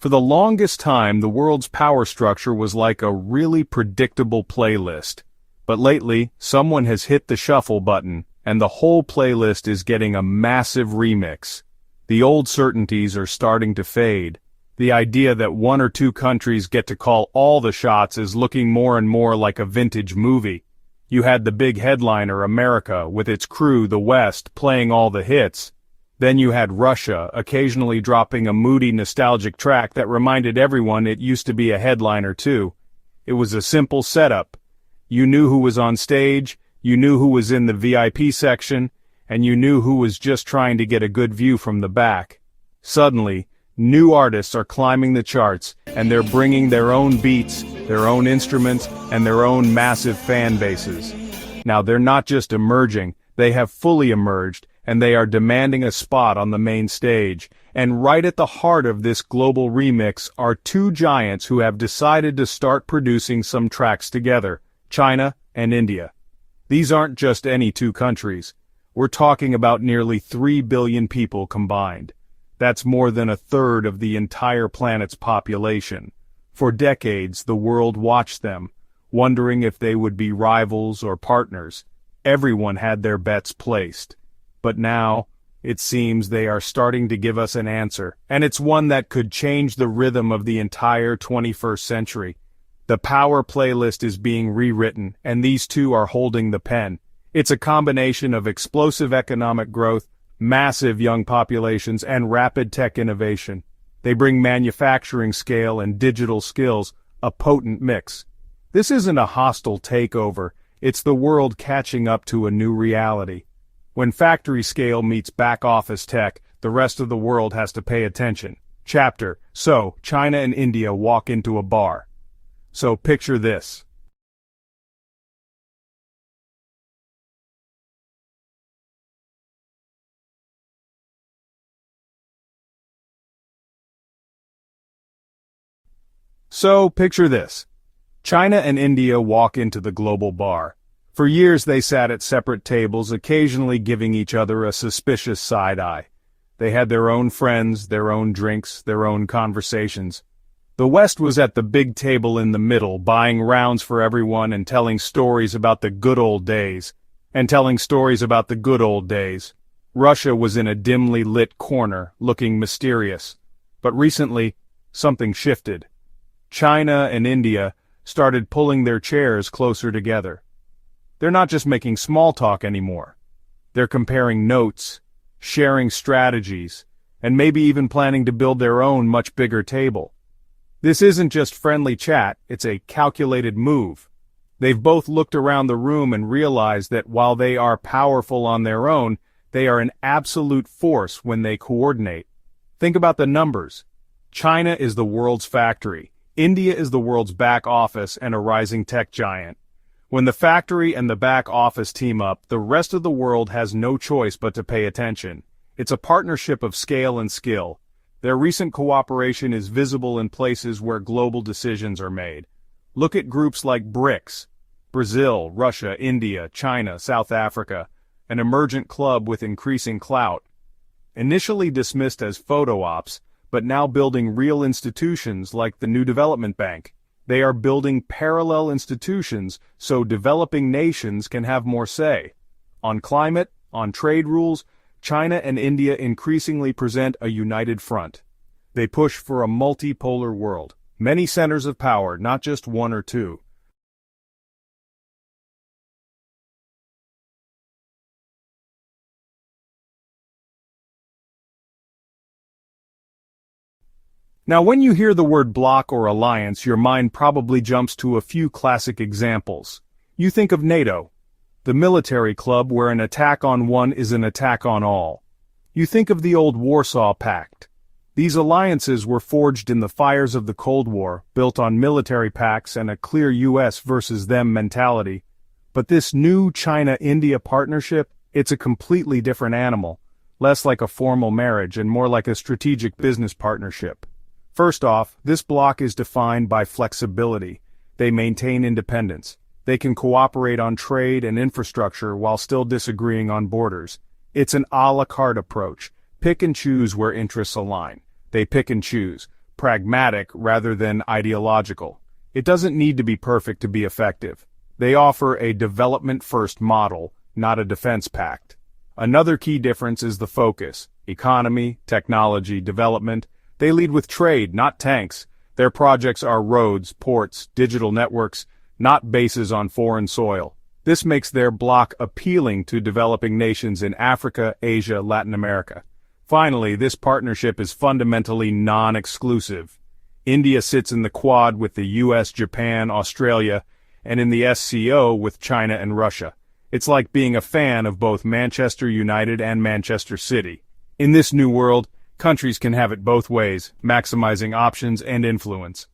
For the longest time, the world's power structure was like a really predictable playlist. But lately, someone has hit the shuffle button, and the whole playlist is getting a massive remix. The old certainties are starting to fade. The idea that one or two countries get to call all the shots is looking more and more like a vintage movie. You had the big headliner, America, with its crew, the West, playing all the hits. Then you had Russia, occasionally dropping a moody, nostalgic track that reminded everyone it used to be a headliner too. It was a simple setup. You knew who was on stage, you knew who was in the VIP section, and you knew who was just trying to get a good view from the back. Suddenly, new artists are climbing the charts, and they're bringing their own beats, their own instruments, and their own massive fan bases. Now they're not just emerging, they have fully emerged, and they are demanding a spot on the main stage. And right at the heart of this global remix are two giants who have decided to start producing some tracks together, China and India. These aren't just any two countries. We're talking about nearly 3 billion people combined. That's more than a third of the entire planet's population. For decades, the world watched them, wondering if they would be rivals or partners. Everyone had their bets placed. But now, it seems they are starting to give us an answer, and it's one that could change the rhythm of the entire 21st century. The power playlist is being rewritten, and these two are holding the pen. It's a combination of explosive economic growth, massive young populations, and rapid tech innovation. They bring manufacturing scale and digital skills, a potent mix. This isn't a hostile takeover, it's the world catching up to a new reality. When factory scale meets back-office tech, the rest of the world has to pay attention. Chapter: So, China and India walk into a bar. So picture this. China and India walk into the global bar. For years they sat at separate tables, occasionally giving each other a suspicious side-eye. They had their own friends, their own drinks, their own conversations. The West was at the big table in the middle, buying rounds for everyone and telling stories about the good old days. Russia was in a dimly lit corner, looking mysterious. But recently, something shifted. China and India started pulling their chairs closer together. They're not just making small talk anymore. They're comparing notes, sharing strategies, and maybe even planning to build their own much bigger table. This isn't just friendly chat, it's a calculated move. They've both looked around the room and realized that while they are powerful on their own, they are an absolute force when they coordinate. Think about the numbers. China is the world's factory. India is the world's back office and a rising tech giant. When the factory and the back office team up, the rest of the world has no choice but to pay attention. It's a partnership of scale and skill. Their recent cooperation is visible in places where global decisions are made. Look at groups like BRICS, Brazil, Russia, India, China, South Africa, an emergent club with increasing clout. Initially dismissed as photo ops, but now building real institutions like the New Development Bank. They are building parallel institutions so developing nations can have more say. On climate, on trade rules, China and India increasingly present a united front. They push for a multipolar world, many centers of power, not just one or two. Now, when you hear the word bloc or alliance, your mind probably jumps to a few classic examples. You think of NATO, the military club where an attack on one is an attack on all. You think of the old Warsaw Pact. These alliances were forged in the fires of the Cold War, built on military pacts and a clear US versus them mentality. But this new China-India partnership, it's a completely different animal, less like a formal marriage and more like a strategic business partnership. First off, this bloc is defined by flexibility. They maintain independence. They can cooperate on trade and infrastructure while still disagreeing on borders. It's an a la carte approach. Pick and choose where interests align. They pick and choose. pragmatic rather than ideological. It doesn't need to be perfect to be effective. They offer a development-first model, not a defense pact. Another key difference is the focus. Economy, technology, development. They lead with trade, not tanks. Their projects are roads, ports, digital networks, not bases on foreign soil. This makes their bloc appealing to developing nations in Africa, Asia, Latin America. Finally, this partnership is fundamentally non-exclusive. India sits in the Quad with the US, Japan, Australia, and in the SCO with China and Russia. It's like being a fan of both Manchester United and Manchester City. In this new world, countries can have it both ways, maximizing options and influence.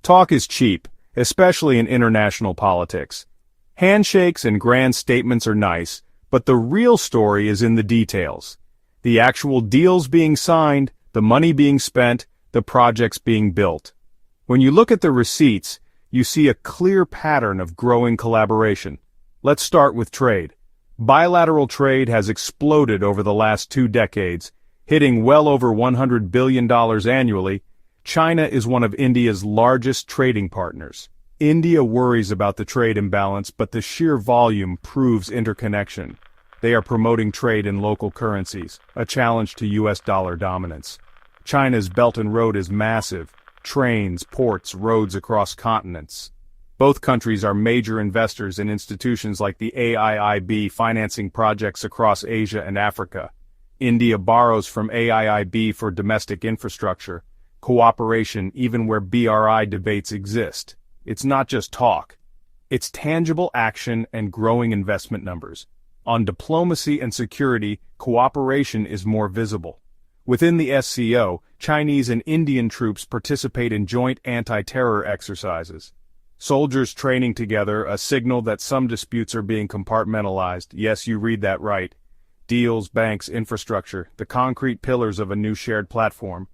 Talk is cheap, especially in international politics. Handshakes and grand statements are nice, but the real story is in the details. The actual deals being signed, the money being spent, the projects being built. When you look at the receipts, you see a clear pattern of growing collaboration. Let's start with trade. Bilateral trade has exploded over the last 2 decades, hitting well over $100 billion annually. China is one of India's largest trading partners. India worries about the trade imbalance, but the sheer volume proves interconnection. They are promoting trade in local currencies, a challenge to US dollar dominance. China's Belt and Road is massive. Trains, ports, roads across continents. Both countries are major investors in institutions like the AIIB financing projects across Asia and Africa. India borrows from AIIB for domestic infrastructure, cooperation even where BRI debates exist. It's not just talk. It's tangible action and growing investment numbers. On diplomacy and security, cooperation is more visible. Within the SCO, Chinese and Indian troops participate in joint anti-terror exercises. Soldiers training together, a signal that some disputes are being compartmentalized. Yes, you read that right. Deals, banks, infrastructure, the concrete pillars of a new shared platform.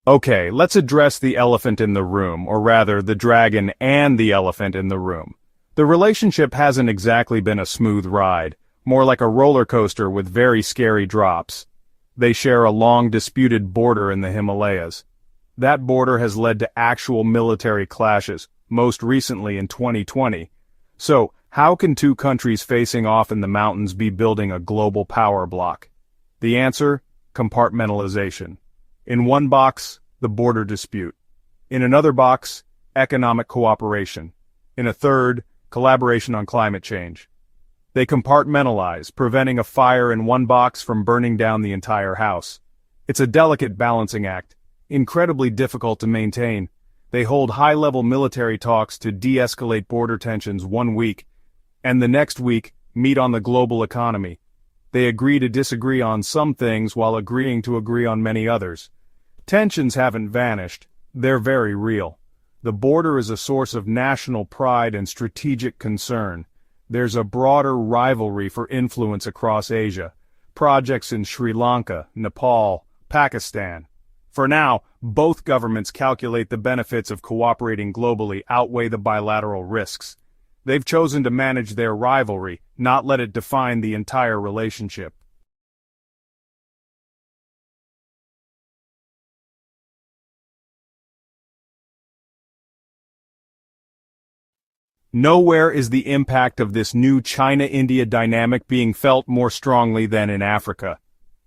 Okay, let's address the elephant in the room, or rather, the dragon and the elephant in the room. The relationship hasn't exactly been a smooth ride, more like a roller coaster with very scary drops. They share a long disputed border in the Himalayas. That border has led to actual military clashes, most recently in 2020. So, how can two countries facing off in the mountains be building a global power bloc? The answer? Compartmentalization. In one box, the border dispute. In another box, economic cooperation. In a third, collaboration on climate change. They compartmentalize, preventing a fire in one box from burning down the entire house. It's a delicate balancing act, incredibly difficult to maintain. They hold high-level military talks to de-escalate border tensions one week, and the next week, meet on the global economy. They agree to disagree on some things while agreeing to agree on many others. Tensions haven't vanished, they're very real. The border is a source of national pride and strategic concern. There's a broader rivalry for influence across Asia. Projects in Sri Lanka, Nepal, Pakistan. For now, both governments calculate the benefits of cooperating globally outweigh the bilateral risks. They've chosen to manage their rivalry, not let it define the entire relationship. Nowhere is the impact of this new China-India dynamic being felt more strongly than in Africa.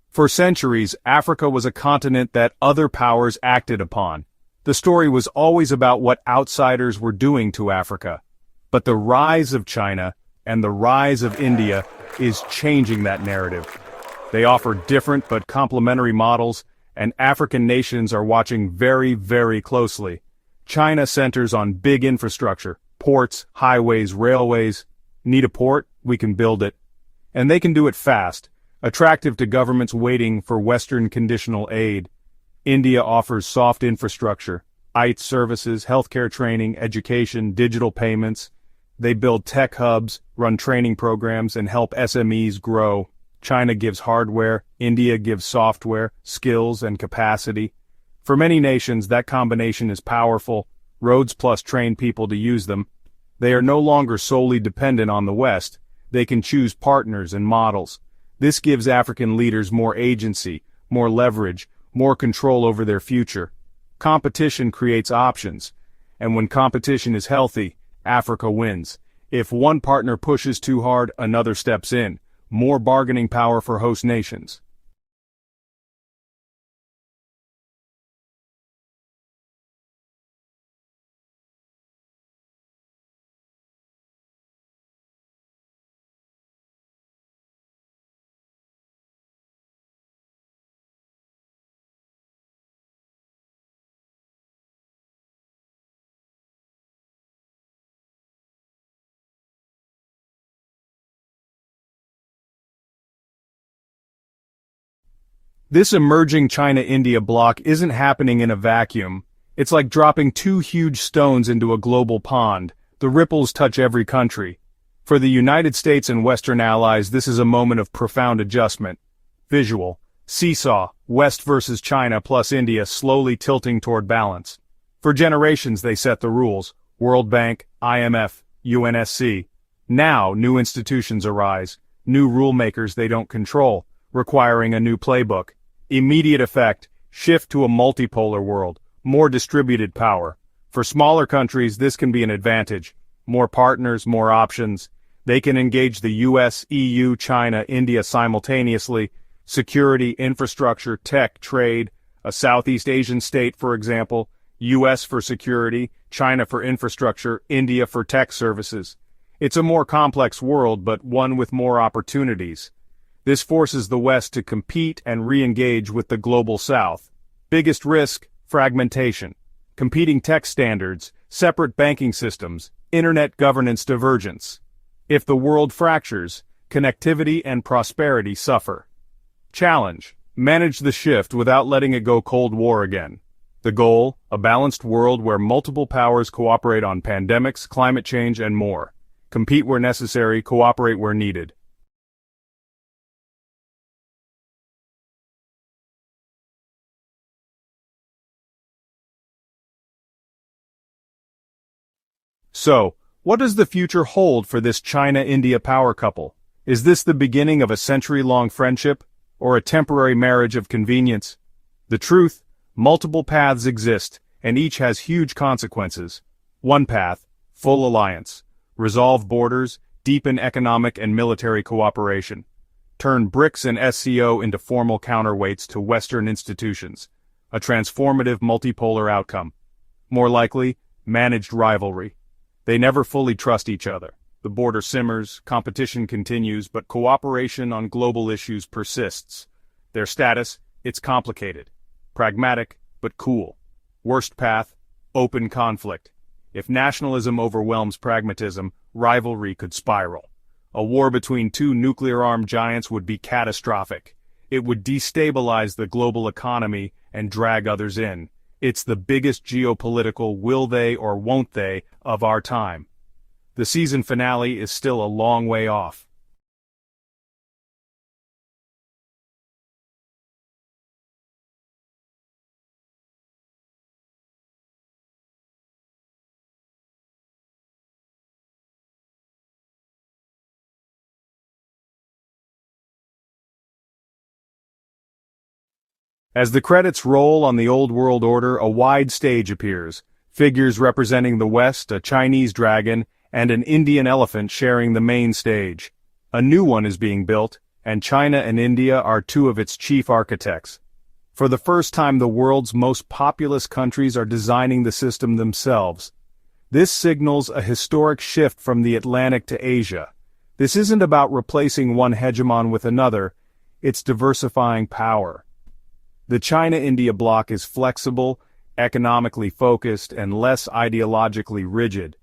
For centuries, Africa was a continent that other powers acted upon. The story was always about what outsiders were doing to Africa. But the rise of China and the rise of India is changing that narrative. They offer different but complementary models, and African nations are watching very, very closely. China centers on big infrastructure. Ports, highways, railways. Need a port? We can build it. And they can do it fast, attractive to governments waiting for Western conditional aid. India offers soft infrastructure, IT services, healthcare training, education, digital payments. They build tech hubs, run training programs, and help SMEs grow. China gives hardware, India gives software, skills, and capacity. For many nations, that combination is powerful. Roads plus train people to use them. They are no longer solely dependent on the West. They can choose partners and models. This gives African leaders more agency, more leverage, more control over their future. Competition creates options. And when competition is healthy, Africa wins. If one partner pushes too hard, another steps in. More bargaining power for host nations. This emerging China-India bloc isn't happening in a vacuum. It's like dropping two huge stones into a global pond. The ripples touch every country. For the United States and Western allies, this is a moment of profound adjustment. Visual. Seesaw, West versus China plus India slowly tilting toward balance. For generations they set the rules. World Bank, IMF, UNSC. Now new institutions arise. New rule makers they don't control, requiring a new playbook. Immediate effect, shift to a multipolar world, more distributed power. For smaller countries, this can be an advantage. More partners, more options. They can engage the US, EU, China, India simultaneously. Security, infrastructure, tech, trade. A Southeast Asian state, for example. US for security, China for infrastructure, India for tech services. It's a more complex world, but one with more opportunities. This forces the West to compete and re-engage with the global South. Biggest risk, fragmentation. Competing tech standards, separate banking systems, internet governance divergence. If the world fractures, connectivity and prosperity suffer. Challenge, manage the shift without letting it go Cold War again. The goal, a balanced world where multiple powers cooperate on pandemics, climate change, and more. Compete where necessary, cooperate where needed. So, what does the future hold for this China-India power couple? Is this the beginning of a century-long friendship, or a temporary marriage of convenience? The truth, multiple paths exist, and each has huge consequences. One path, full alliance. Resolve borders, deepen economic and military cooperation. Turn BRICS and SCO into formal counterweights to Western institutions. A transformative multipolar outcome. More likely, managed rivalry. They never fully trust each other. The border simmers, competition continues, but cooperation on global issues persists. Their status, it's complicated. Pragmatic, but cool. Worst path, open conflict. If nationalism overwhelms pragmatism, rivalry could spiral. A war between two nuclear-armed giants would be catastrophic. It would destabilize the global economy and drag others in. It's the biggest geopolitical will they or won't they of our time. The season finale is still a long way off. As the credits roll on the old world order, a wide stage appears. Figures representing the West, a Chinese dragon, and an Indian elephant sharing the main stage. A new one is being built, and China and India are two of its chief architects. For the first time, the world's most populous countries are designing the system themselves. This signals a historic shift from the Atlantic to Asia. This isn't about replacing one hegemon with another, it's diversifying power. The China-India bloc is flexible, economically focused, and less ideologically rigid.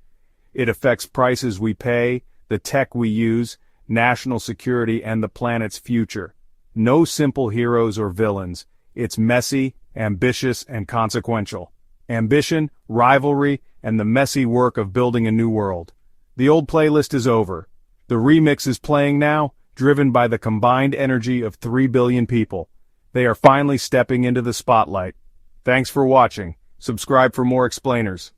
It affects prices we pay, the tech we use, national security, and the planet's future. No simple heroes or villains. It's messy, ambitious, and consequential. Ambition, rivalry, and the messy work of building a new world. The old playlist is over. The remix is playing now, driven by the combined energy of 3 billion people. They are finally stepping into the spotlight. Thanks for watching. Subscribe for more explainers.